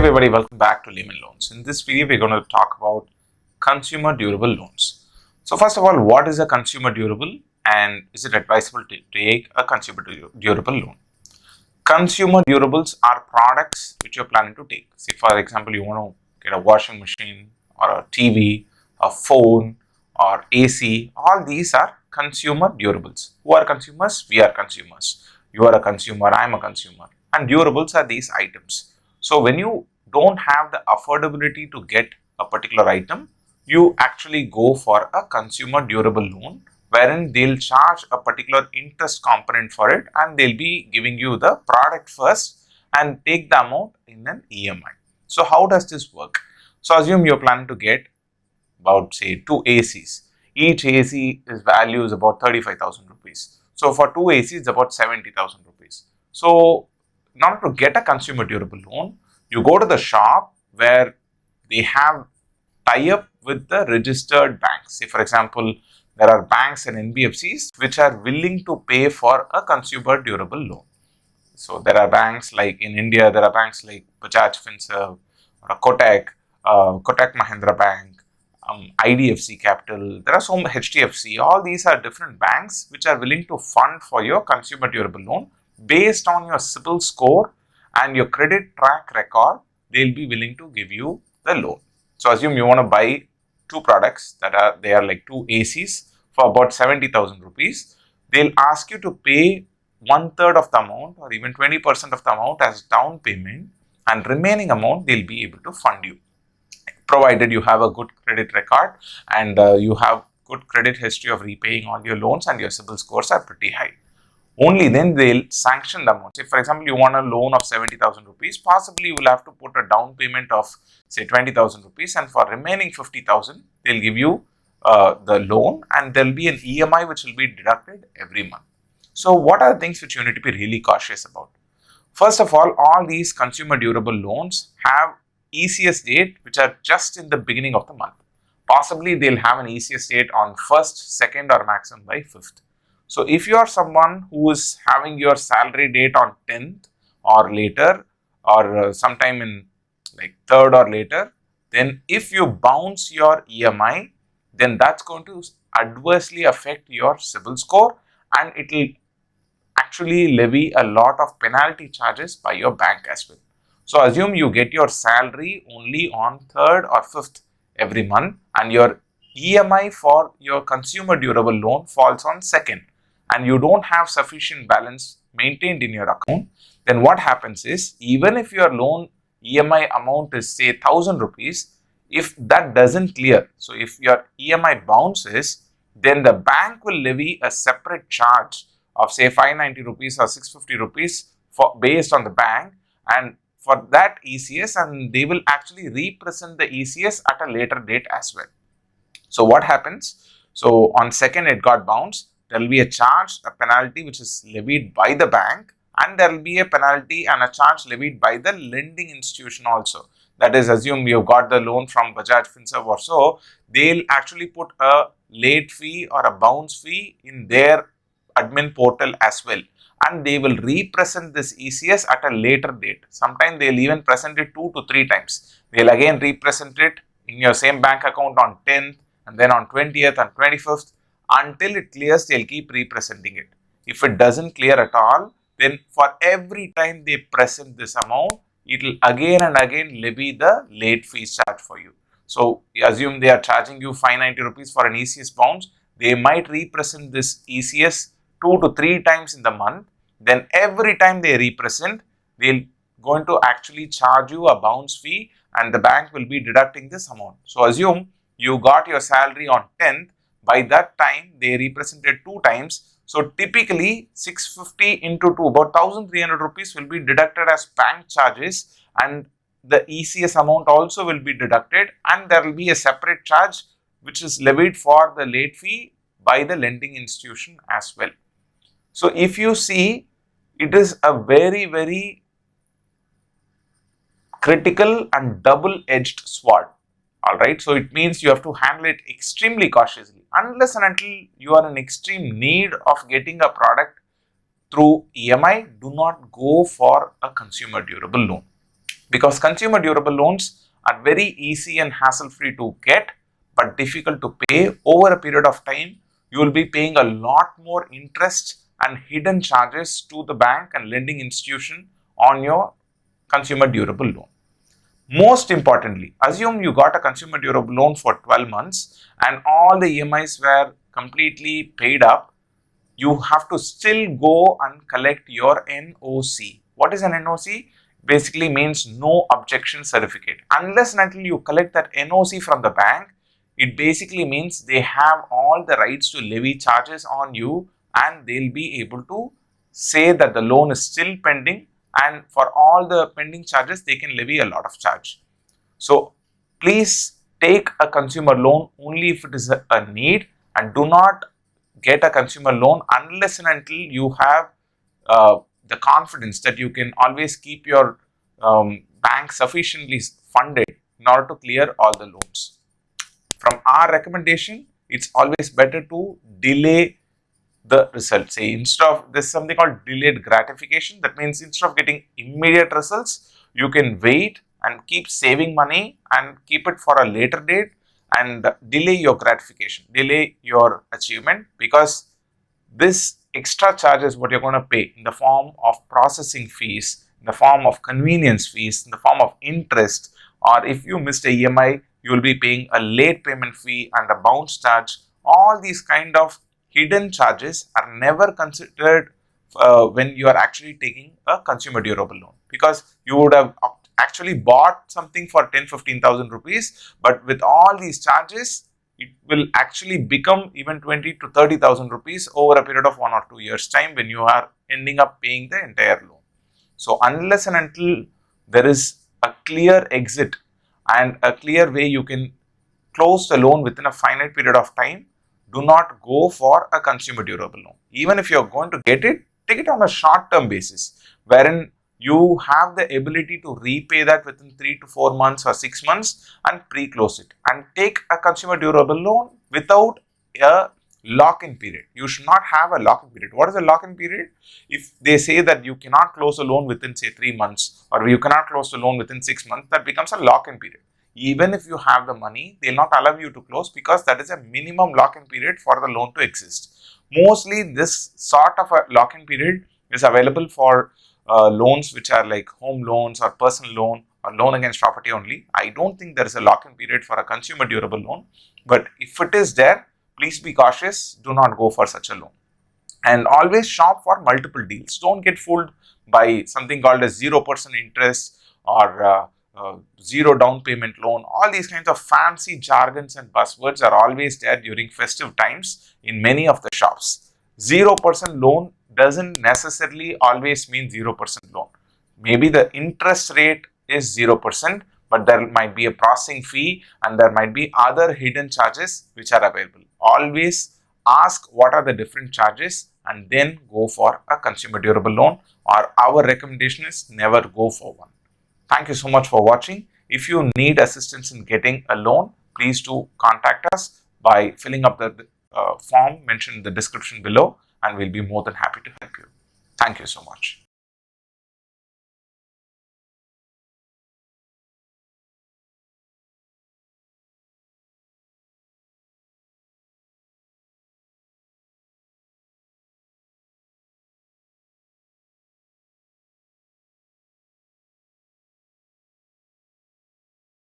everybody, welcome back to Layman Loans. In this video, we're going to talk about consumer durable loans. So first of all, what is a consumer durable and is it advisable to take a consumer durable loan? Consumer durables are products which you're planning to take. Say for example, you want to get a washing machine or a TV, a phone or AC. All these are consumer durables. Who are consumers? We are consumers. You are a consumer, I am a consumer. And durables are these items. So when you don't have the affordability to get a particular item, you actually go for a consumer durable loan wherein they'll charge a particular interest component for it and they'll be giving you the product first and take the amount in an EMI. So how does this work? So assume you're planning to get about say 2 ACs. Each AC value is about 35,000 rupees. So for 2 ACs it's about 70,000 rupees. So in order to get a consumer durable loan, you go to the shop where they have tie-up with the registered banks. Say for example, there are banks and NBFCs which are willing to pay for a consumer durable loan. So there are banks like in India, there are banks like Bajaj Finserv or Kotak Mahindra Bank, IDFC Capital, there are some HDFC, all these are different banks which are willing to fund for your consumer durable loan. Based on your CIBIL score and your credit track record, they'll be willing to give you the loan. So assume you want to buy two products they are like 2 ACs for about 70,000 rupees. They'll ask you to pay 1/3 of the amount or even 20% of the amount as down payment, and remaining amount they'll be able to fund you, provided you have a good credit record and you have good credit history of repaying all your loans and your CIBIL scores are pretty high. Only then they'll sanction the amount. Say for example, you want a loan of 70,000 rupees, possibly you will have to put a down payment of say 20,000 rupees, and for remaining 50,000, they'll give you the loan and there'll be an EMI which will be deducted every month. So what are the things which you need to be really cautious about? First of all these consumer durable loans have ECS date which are just in the beginning of the month. Possibly they'll have an ECS date on 1st, 2nd or maximum by 5th. So if you are someone who is having your salary date on 10th or later or sometime in like 3rd or later, then if you bounce your EMI, then that's going to adversely affect your CIBIL score and it will actually levy a lot of penalty charges by your bank as well. So assume you get your salary only on 3rd or 5th every month and your EMI for your consumer durable loan falls on 2nd. And you don't have sufficient balance maintained in your account, then what happens is, even if your loan EMI amount is say 1,000 rupees, if that doesn't clear, so if your EMI bounces, then the bank will levy a separate charge of say 590 rupees or 650 rupees based on the bank and for that ECS, and they will actually represent the ECS at a later date as well. So what happens? So on 2nd it got bounced. There will be a charge, a penalty which is levied by the bank, and there will be a penalty and a charge levied by the lending institution also. That is, assume you got the loan from Bajaj Finserv or so, they'll actually put a late fee or a bounce fee in their admin portal as well. And they will represent this ECS at a later date. Sometimes they'll even present it 2 to 3 times. They'll again represent it in your same bank account on 10th and then on 20th and 25th. Until it clears, they'll keep representing it. If it doesn't clear at all, then for every time they present this amount, it will again and again levy the late fee charge for you. So assume they are charging you 590 rupees for an ECS bounce. They might represent this ECS 2 to 3 times in the month. Then every time they represent, they'll going to actually charge you a bounce fee and the bank will be deducting this amount. So assume you got your salary on 10th. By that time, they represented 2 times. So typically 650 into 2, about 1,300 rupees will be deducted as bank charges and the ECS amount also will be deducted and there will be a separate charge which is levied for the late fee by the lending institution as well. So if you see, it is a very, very critical and double-edged sword. Alright, so it means you have to handle it extremely cautiously. Unless and until you are in extreme need of getting a product through EMI, do not go for a consumer durable loan. because consumer durable loans are very easy and hassle-free to get but difficult to pay. Over a period of time, you will be paying a lot more interest and hidden charges to the bank and lending institution on your consumer durable loan. Most importantly, assume you got a consumer durable loan for 12 months and all the EMIs were completely paid up. You have to still go and collect your NOC. What is an NOC? Basically means no objection certificate. Unless and until you collect that NOC from the bank, it basically means they have all the rights to levy charges on you and they'll be able to say that the loan is still pending, and for all the pending charges they can levy a lot of charge. So please take a consumer loan only if it is a need, and do not get a consumer loan unless and until you have the confidence that you can always keep your bank sufficiently funded in order to clear all the loans. From our recommendation, it's always better to delay the result. Say instead of, there's something called delayed gratification. That means instead of getting immediate results, you can wait and keep saving money and keep it for a later date and delay your gratification, delay your achievement, because this extra charges what you're going to pay in the form of processing fees, in the form of convenience fees, in the form of interest, or if you missed a EMI, you will be paying a late payment fee and a bounce charge. All these kind of hidden charges are never considered when you are actually taking a consumer durable loan, because you would have actually bought something for 10-15,000 rupees, but with all these charges it will actually become even 20 to 30,000 rupees over a period of 1 or 2 years time when you are ending up paying the entire loan. So unless and until there is a clear exit and a clear way you can close the loan within a finite period of time, do not go for a consumer durable loan. Even if you are going to get it, take it on a short term basis, wherein you have the ability to repay that within 3 to 4 months or 6 months and pre-close it, and take a consumer durable loan without a lock-in period. You should not have a lock-in period. What is a lock-in period? If they say that you cannot close a loan within say 3 months, or you cannot close the loan within 6 months, that becomes a lock-in period. Even if you have the money, they will not allow you to close, because that is a minimum lock-in period for the loan to exist. Mostly this sort of a lock-in period is available for loans which are like home loans or personal loan or loan against property only. I don't think there is a lock-in period for a consumer durable loan, but if it is there, please be cautious. Do not go for such a loan, and always shop for multiple deals. Don't get fooled by something called as 0% interest or zero down payment loan. All these kinds of fancy jargons and buzzwords are always there during festive times in many of the shops. 0% loan doesn't necessarily always mean 0% loan. Maybe the interest rate is 0%, but there might be a processing fee and there might be other hidden charges which are available. Always ask what are the different charges and then go for a consumer durable loan, or our recommendation is never go for one. Thank you so much for watching. If you need assistance in getting a loan, please do contact us by filling up the form mentioned in the description below, and we'll be more than happy to help you. Thank you so much.